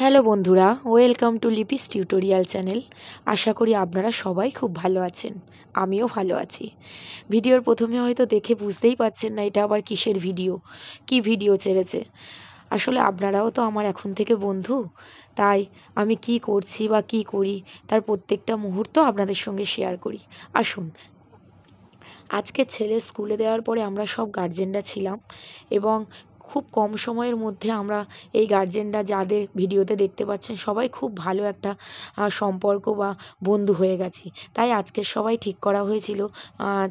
Hello বন্ধুরা, welcome to Lipi's tutorial channel. আশা করি আপনারা সবাই খুব ভালো আছেন। আমিও ভালো আছি। ভিডিওর প্রথমে হয়তো দেখে বুঝতেই পারছেন না এটা আবার কিসের ভিডিও, কি ভিডিও ছেড়েছে। আসলে আপনারাও তো আমার এখন থেকে বন্ধু, তাই আমি কি করছি বা কি করি তার প্রত্যেকটা মুহূর্ত আপনাদের সঙ্গে শেয়ার করি। আসুন, আজকে ছেলে স্কুলে দেওয়ার পরে আমরা সব গার্জেনরা ছিলাম এবং খুব কম সময়ের মধ্যে আমরা এই গার্জেনরা যাদের ভিডিওতে দেখতে পাচ্ছেন সবাই খুব ভালো একটা সম্পর্ক বা বন্ধু হয়ে গেছি। তাই আজকে সবাই ঠিক করা হয়েছিল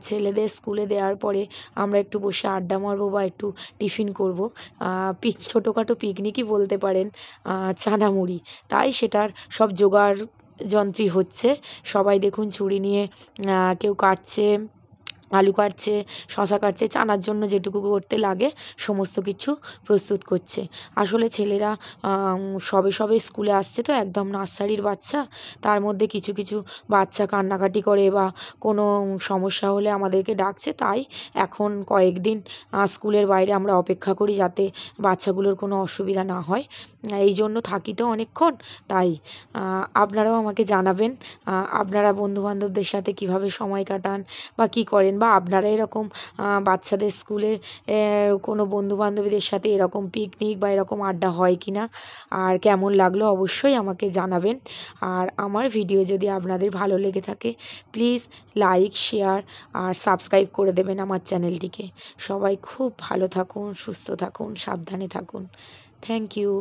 ছেলেদের স্কুলে দেওয়ার পরে আমরা একটু বসে আড্ডা মারবো বা একটু টিফিন করবো, ছোটোখাটো পিকনিকই বলতে পারেন, চানা মুড়ি। তাই সেটার সব জোগাড় যন্ত্রী হচ্ছে। সবাই দেখুন ছুরি নিয়ে কেউ কাটছে, আলু কাটছে, শশা কাটছে, চানার জন্য যেটুকু করতে লাগে সমস্ত কিছু প্রস্তুত করছে। আসলে ছেলেরা সবে সবে স্কুলে আসছে তো, একদম নার্সারির বাচ্চা। তার মধ্যে কিছু কিছু বাচ্চা কান্নাকাটি করে বা কোনো সমস্যা হলে আমাদেরকে ডাকছে। তাই এখন কয়েকদিন স্কুলের বাইরে আমরা অপেক্ষা করি যাতে বাচ্চাগুলোর কোনো অসুবিধা না হয়। এই জন্য থাকি তো অনেকক্ষণ। তাই আপনারাও আমাকে জানাবেন আপনারা বন্ধুবান্ধবদের সাথে কিভাবে সময় কাটান বা কী করেন, বা আপনারা এরকম বাচ্চাদের স্কুলে কোনো বন্ধুবান্ধবীদের সাথে এরকম পিকনিক বা এরকম আড্ডা হয় কি না, আর কেমন লাগলো অবশ্যই আমাকে জানাবেন। আর আমার ভিডিও যদি আপনাদের ভালো লেগে থাকে প্লিজ লাইক, শেয়ার আর সাবস্ক্রাইব করে দেবেন আমার চ্যানেলটিকে। সবাই খুব ভালো থাকুন, সুস্থ থাকুন, সাবধানে থাকুন। Thank you.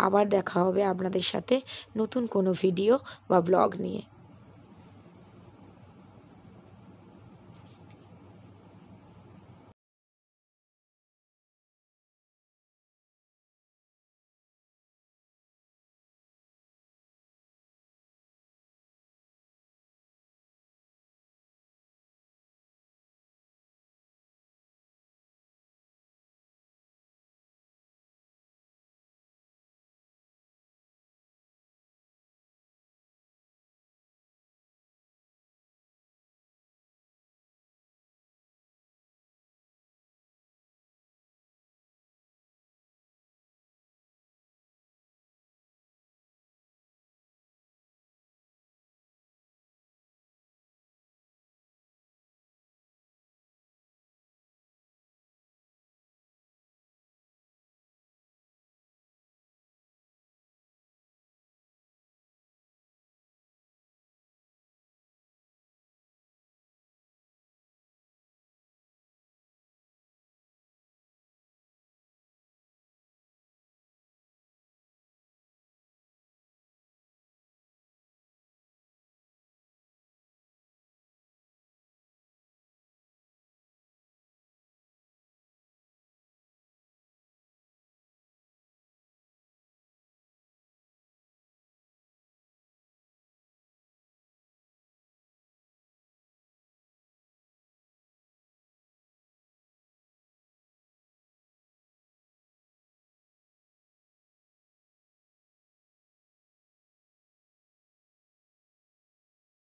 আবার দেখা হবে আপনাদের সাথে নতুন কোনো ভিডিও বা ব্লগ নিয়ে।